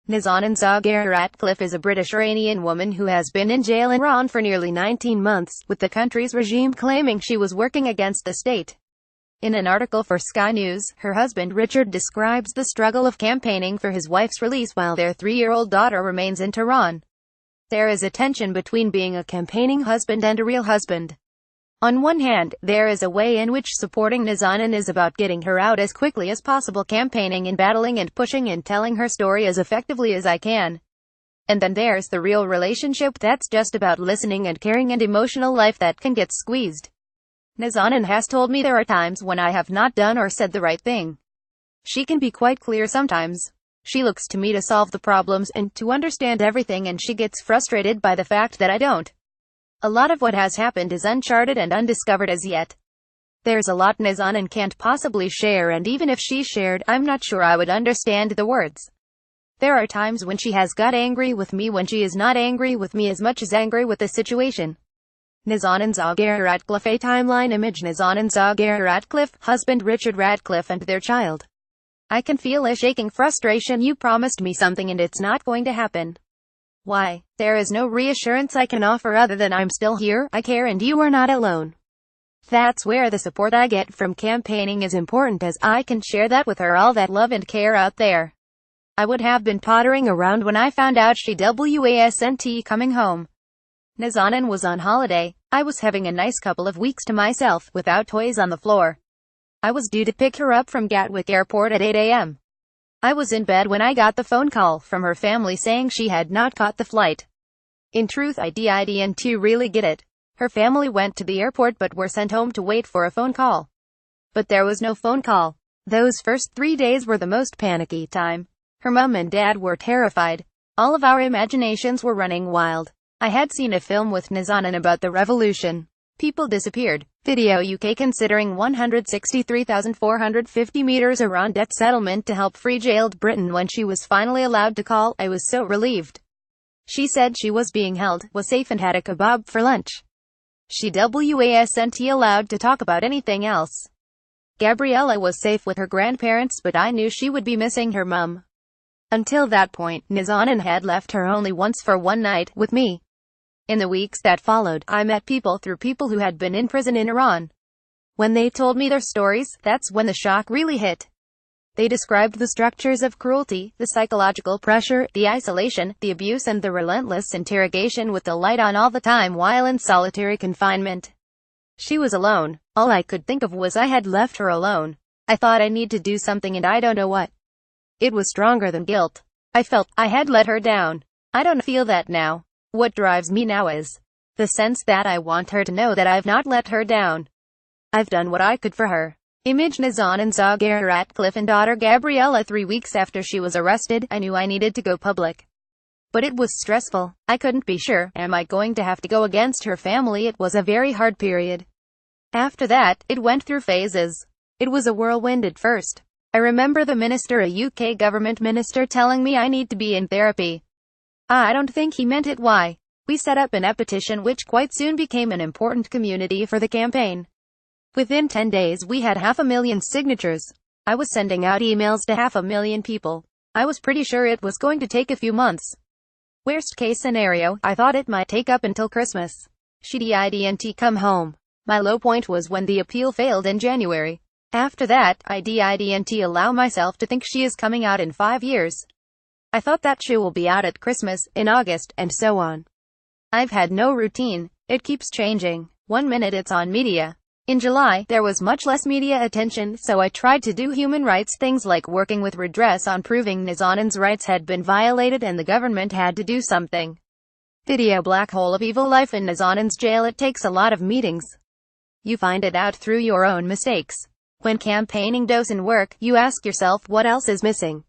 Nazanin ZaghariRatcliffe is a British-Iranian woman who has been in jail in Iran for nearly 19 months, with the country's regime claiming she was working against the state. In an article for Sky News, her husband Richard describes the struggle of campaigning for his wife's release while their 3-year-old daughter remains in Tehran. There is a tension between being a campaigning husband and a real husband. On one hand, there is a way in which supporting Nazanin is about getting her out as quickly as possible, campaigning and battling and pushing and telling her story as effectively as I can. And then there's the real relationship that's just about listening and caring and emotional life that can get squeezed. Nazanin has told me there are times when I have not done or said the right thing. She can be quite clear sometimes. She looks to me to solve the problems and to understand everything, and she gets frustrated by the fact that I don't. A lot of what has happened is uncharted and undiscovered as yet. There's a lot Nazanin can't possibly share, and even if she shared, I'm not sure I would understand the words. There are times when she has got angry with me when she is not angry with me as much as angry with the situation. Nazanin ZaghariRatcliffe. A timeline image. Nazanin ZaghariRatcliffe, husband Richard Ratcliffe and their child. I can feel a shaking frustration. You promised me something and it's not going to happen. Why? There is no reassurance I can offer other than I'm still here, I care, and you are not alone. That's where the support I get from campaigning is important, as I can share that with her, all that love and care out there. I would have been pottering around when I found out she wasn't coming home. Nazanin was on holiday. I was having a nice couple of weeks to myself, without toys on the floor. I was due to pick her up from Gatwick Airport at 8 a.m. I was in bed when I got the phone call from her family saying she had not caught the flight. In truth, I didn't really get it. Her family went to the airport but were sent home to wait for a phone call. But there was no phone call. Those first 3 days were the most panicky time. Her mum and dad were terrified. All of our imaginations were running wild. I had seen a film with Nazanin about the revolution. People disappeared. Video UK considering 163,450 meters around debt settlement to help free jailed Britain. When she was finally allowed to call, I was so relieved. She said she was being held, was safe, and had a kebab for lunch. She wasn't allowed to talk about anything else. Gabriella was safe with her grandparents, but I knew she would be missing her mum. Until that point, Nazanin had left her only once for one night, with me. In the weeks that followed, I met people through people who had been in prison in Iran. When they told me their stories, that's when the shock really hit. They described the structures of cruelty, the psychological pressure, the isolation, the abuse, and the relentless interrogation with the light on all the time while in solitary confinement. She was alone. All I could think of was I had left her alone. I thought I need to do something, and I don't know what. It was stronger than guilt. I felt I had let her down. I don't feel that now. What drives me now is the sense that I want her to know that I've not let her down. I've done what I could for her. Image. Nazanin ZaghariRatcliffe and daughter Gabriella. 3 weeks after she was arrested, I knew I needed to go public. But it was stressful. I couldn't be sure, am I going to have to go against her family? It was a very hard period. After that, it went through phases. It was a whirlwind at first. I remember the minister, a UK government minister, telling me I need to be in therapy. I don't think he meant it. Why? We set up an petition which quite soon became an important community for the campaign. Within 10 days we had 500,000 signatures. I was sending out emails to 500,000 people. I was pretty sure it was going to take a few months. Worst case scenario, I thought it might take up until Christmas. She didn't come home. My low point was when the appeal failed in January. After that, I didn't allow myself to think she is coming out in 5 years. I thought that she will be out at Christmas, in August, and so on. I've had no routine. It keeps changing. 1 minute it's on media. In July, there was much less media attention, so I tried to do human rights things like working with redress on proving Nazanin's rights had been violated and the government had to do something. Video. Black hole of evil life in Nazanin's jail. It takes a lot of meetings. You find it out through your own mistakes. When campaigning doesn't work, you ask yourself what else is missing.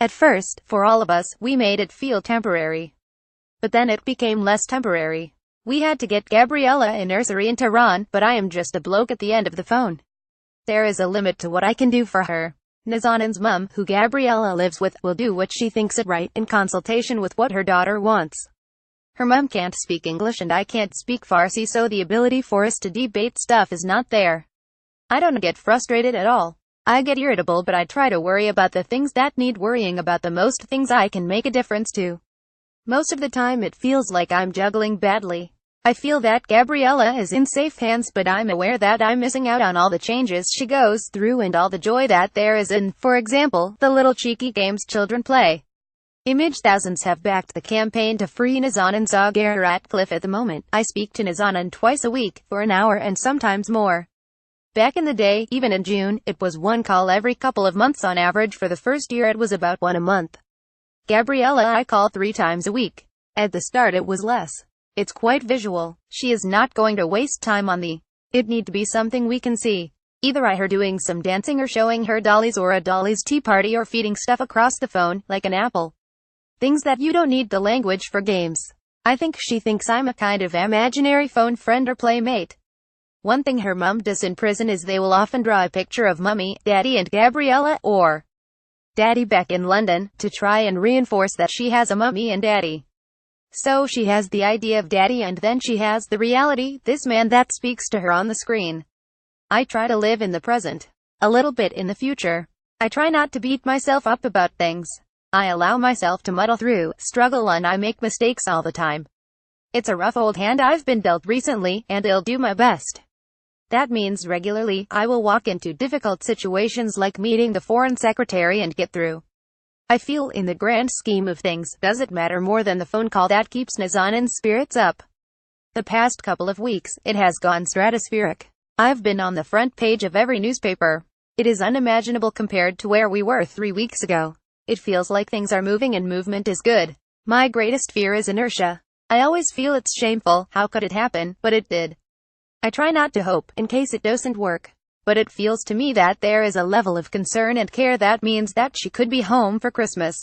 At first, for all of us, we made it feel temporary. But then it became less temporary. We had to get Gabriella a nursery in Tehran, but I am just a bloke at the end of the phone. There is a limit to what I can do for her. Nazanin's mum, who Gabriella lives with, will do what she thinks is right, in consultation with what her daughter wants. Her mum can't speak English and I can't speak Farsi, so the ability for us to debate stuff is not there. I don't get frustrated at all. I get irritable, but I try to worry about the things that need worrying about, the most things I can make a difference to. Most of the time it feels like I'm juggling badly. I feel that Gabriella is in safe hands, but I'm aware that I'm missing out on all the changes she goes through and all the joy that there is in, for example, the little cheeky games children play. Thousands have backed the campaign to free Nazanin ZaghariRatcliffe. At the moment, I speak to Nazanin twice a week, for an hour and sometimes more. Back in the day, even in June, it was one call every couple of months on average. For the first year it was about one a month. Gabriella I call 3 times a week. At the start it was less. It's quite visual. She is not going to waste time on the. It need to be something we can see. Either her doing some dancing or showing her dollies or a dollies tea party or feeding stuff across the phone, like an apple. Things that you don't need the language for. Games. I think she thinks I'm a kind of imaginary phone friend or playmate. One thing her mum does in prison is they will often draw a picture of Mummy, Daddy and Gabriella, or Daddy back in London, to try and reinforce that she has a mummy and daddy. So she has the idea of daddy and then she has the reality, this man that speaks to her on the screen. I try to live in the present. A little bit in the future. I try not to beat myself up about things. I allow myself to muddle through, struggle, and I make mistakes all the time. It's a rough old hand I've been dealt recently, and I'll do my best. That means regularly, I will walk into difficult situations like meeting the foreign secretary and get through. I feel in the grand scheme of things, does it matter more than the phone call that keeps Nazanin's spirits up? The past couple of weeks, it has gone stratospheric. I've been on the front page of every newspaper. It is unimaginable compared to where we were 3 weeks ago. It feels like things are moving and movement is good. My greatest fear is inertia. I always feel it's shameful, how could it happen, but it did. I try not to hope, in case it doesn't work. But it feels to me that there is a level of concern and care that means that she could be home for Christmas.